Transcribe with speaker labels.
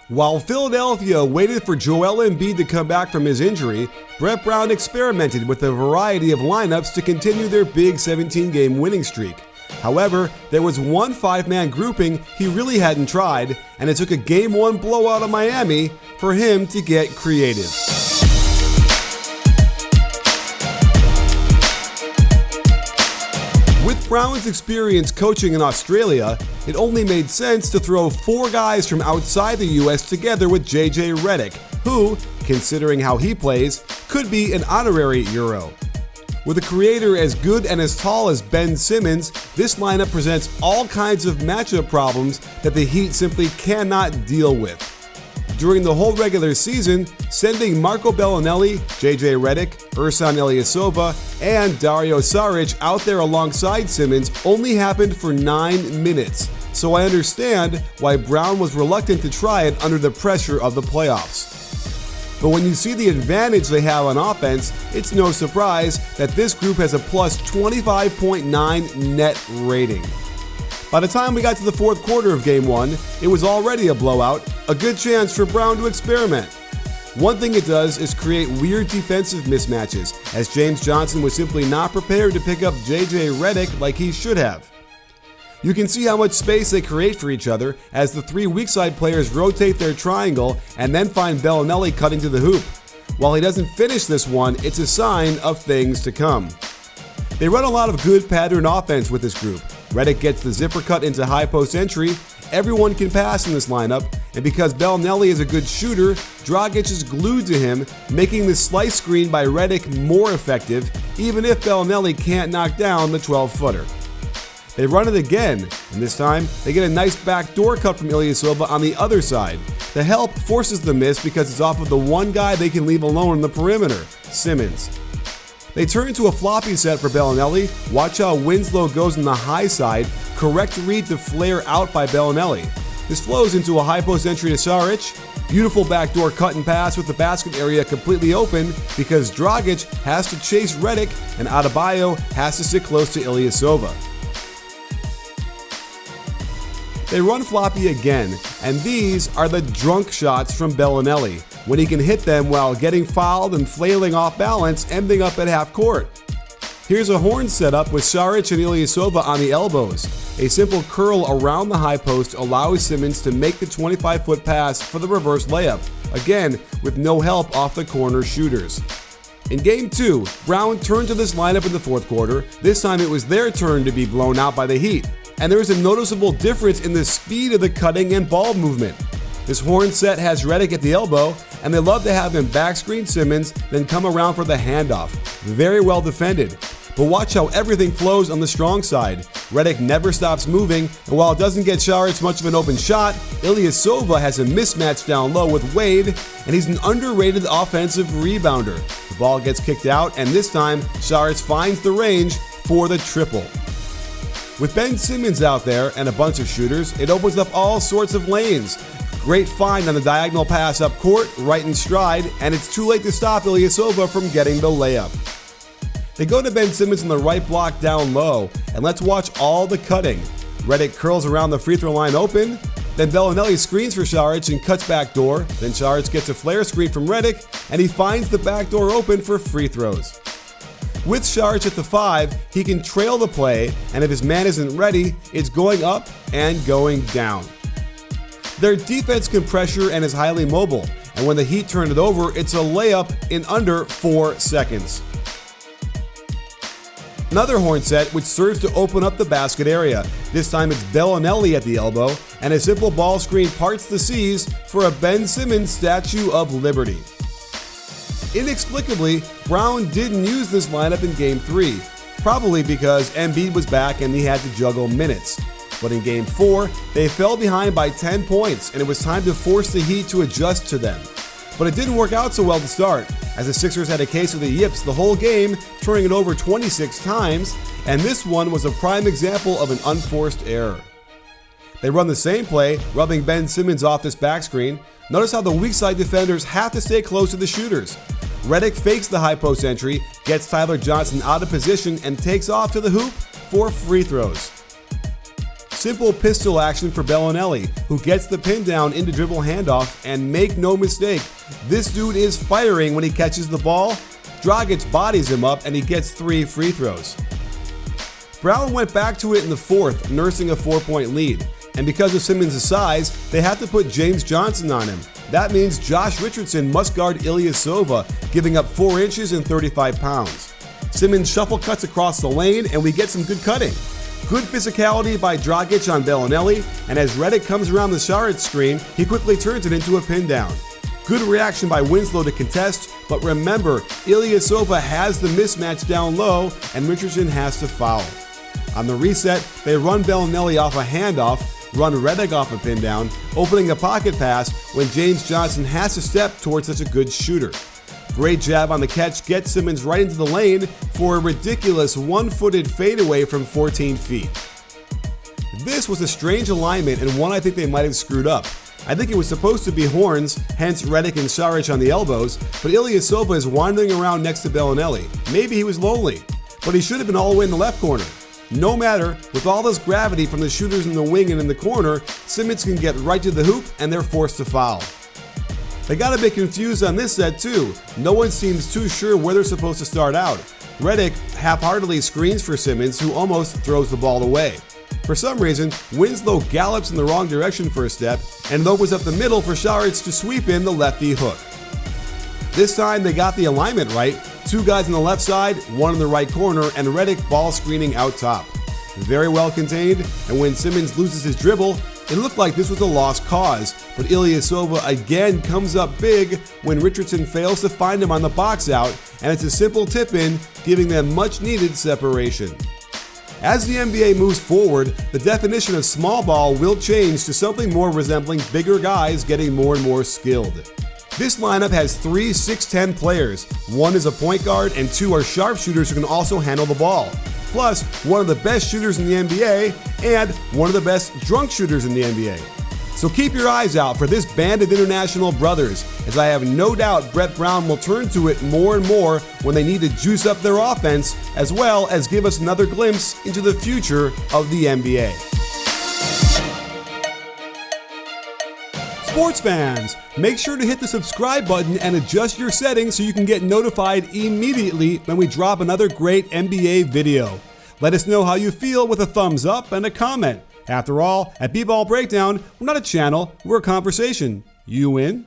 Speaker 1: While Philadelphia waited for Joel Embiid to come back from his injury, Brett Brown experimented with a variety of lineups to continue their big 17-game winning streak. However, there was one 5-man grouping he really hadn't tried, and it took a Game 1 blowout of Miami for him to get creative. With Brown's experience coaching in Australia, it only made sense to throw 4 guys from outside the US together with JJ Redick, who, considering how he plays, could be an honorary Euro. With a creator as good and as tall as Ben Simmons, this lineup presents all kinds of matchup problems that the Heat simply cannot deal with. During the whole regular season, sending Marco Bellinelli, JJ Redick, Ersan Ilyasova, and Dario Saric out there alongside Simmons only happened for 9 minutes, so I understand why Brown was reluctant to try it under the pressure of the playoffs. But when you see the advantage they have on offense, it's no surprise that this group has a plus 25.9 net rating. By the time we got to the fourth quarter of Game 1, it was already a blowout, a good chance for Brown to experiment. One thing it does is create weird defensive mismatches, as James Johnson was simply not prepared to pick up JJ Redick like he should have. You can see how much space they create for each other as the 3 weak side players rotate their triangle and then find Bellinelli cutting to the hoop. While he doesn't finish this one, it's a sign of things to come. They run a lot of good pattern offense with this group. Redick gets the zipper cut into high post entry, everyone can pass in this lineup, and because Bellinelli is a good shooter, Dragic is glued to him, making the slice screen by Redick more effective, even if Bellinelli can't knock down the 12-footer. They run it again, and this time they get a nice backdoor cut from Ilyasova on the other side. The help forces the miss because it's off of the one guy they can leave alone on the perimeter, Simmons. They turn to a floppy set for Bellinelli. Watch how Winslow goes on the high side, correct read to flare out by Bellinelli. This flows into a high post entry to Saric. Beautiful backdoor cut and pass with the basket area completely open because Dragic has to chase Redick and Adebayo has to sit close to Ilyasova. They run floppy again, and these are the drunk shots from Bellinelli, when he can hit them while getting fouled and flailing off balance, ending up at half court. Here's a horn setup with Saric and Ilyasova on the elbows. A simple curl around the high post allows Simmons to make the 25-foot pass for the reverse layup, again with no help off the corner shooters. In Game 2, Brown turned to this lineup in the fourth quarter. This time it was their turn to be blown out by the Heat. And there is a noticeable difference in the speed of the cutting and ball movement. This horn set has Redick at the elbow, and they love to have him backscreen Simmons, then come around for the handoff. Very well defended. But watch how everything flows on the strong side. Redick never stops moving, and while it doesn't get Saric much of an open shot, Ilyasova has a mismatch down low with Wade, and he's an underrated offensive rebounder. The ball gets kicked out, and this time, Saric finds the range for the triple. With Ben Simmons out there and a bunch of shooters, it opens up all sorts of lanes. Great find on the diagonal pass up court, right in stride, and it's too late to stop Ilyasova from getting the layup. They go to Ben Simmons in the right block down low, and let's watch all the cutting. Redick curls around the free throw line open, then Bellinelli screens for Saric and cuts backdoor, then Saric gets a flare screen from Redick, and he finds the backdoor open for free throws. With Saric at the 5, he can trail the play, and if his man isn't ready, it's going up and going down. Their defense can pressure and is highly mobile, and when the Heat turn it over, it's a layup in under 4 seconds. Another horn set which serves to open up the basket area. This time it's Bellinelli at the elbow, and a simple ball screen parts the seas for a Ben Simmons Statue of Liberty. Inexplicably, Brown didn't use this lineup in Game 3, probably because Embiid was back and he had to juggle minutes. But in Game 4, they fell behind by 10 points and it was time to force the Heat to adjust to them. But it didn't work out so well to start, as the Sixers had a case of the yips the whole game, turning it over 26 times, and this one was a prime example of an unforced error. They run the same play, rubbing Ben Simmons off this back screen. Notice how the weak side defenders have to stay close to the shooters. Redick fakes the high post entry, gets Tyler Johnson out of position, and takes off to the hoop for free throws. Simple pistol action for Bellinelli, who gets the pin down into dribble handoff, and make no mistake, this dude is firing when he catches the ball. Dragic bodies him up and he gets 3 free throws. Brown went back to it in the fourth, nursing a 4-point lead. And because of Simmons' size, they had to put James Johnson on him. That means Josh Richardson must guard Ilyasova, giving up 4 inches and 35 pounds. Simmons shuffle cuts across the lane and we get some good cutting. Good physicality by Dragic on Bellinelli, and as Redick comes around the Saric screen, he quickly turns it into a pin down. Good reaction by Winslow to contest, but remember, Ilyasova has the mismatch down low and Richardson has to foul. On the reset, they run Bellinelli off a handoff, run Redick off a pin down, opening a pocket pass when James Johnson has to step towards such a good shooter. Great jab on the catch gets Simmons right into the lane for a ridiculous one-footed fadeaway from 14 feet. This was a strange alignment and one I think they might have screwed up. I think it was supposed to be horns, hence Redick and Saric on the elbows, but Ilyasova is wandering around next to Bellinelli. Maybe he was lonely, but he should have been all the way in the left corner. No matter, with all this gravity from the shooters in the wing and in the corner, Simmons can get right to the hoop and they're forced to foul. They got a bit confused on this set too. No one seems too sure where they're supposed to start out. Redick half-heartedly screens for Simmons, who almost throws the ball away. For some reason, Winslow gallops in the wrong direction for a step and opens up the middle for Saric to sweep in the lefty hook. This time they got the alignment right. 2 guys on the left side, 1 in the right corner, and Redick ball screening out top. Very well contained, and when Simmons loses his dribble, it looked like this was a lost cause, but Ilyasova again comes up big when Richardson fails to find him on the box out, and it's a simple tip-in, giving them much-needed separation. As the NBA moves forward, the definition of small ball will change to something more resembling bigger guys getting more and more skilled. This lineup has 3 6'10 players. 1 is a point guard and 2 are sharpshooters who can also handle the ball. Plus, one of the best shooters in the NBA and one of the best drunk shooters in the NBA. So keep your eyes out for this band of international brothers, as I have no doubt Brett Brown will turn to it more and more when they need to juice up their offense, as well as give us another glimpse into the future of the NBA. Sports fans, make sure to hit the subscribe button and adjust your settings so you can get notified immediately when we drop another great NBA video. Let us know how you feel with a thumbs up and a comment. After all, at BBallBreakdown, we're not a channel, we're a conversation. You in?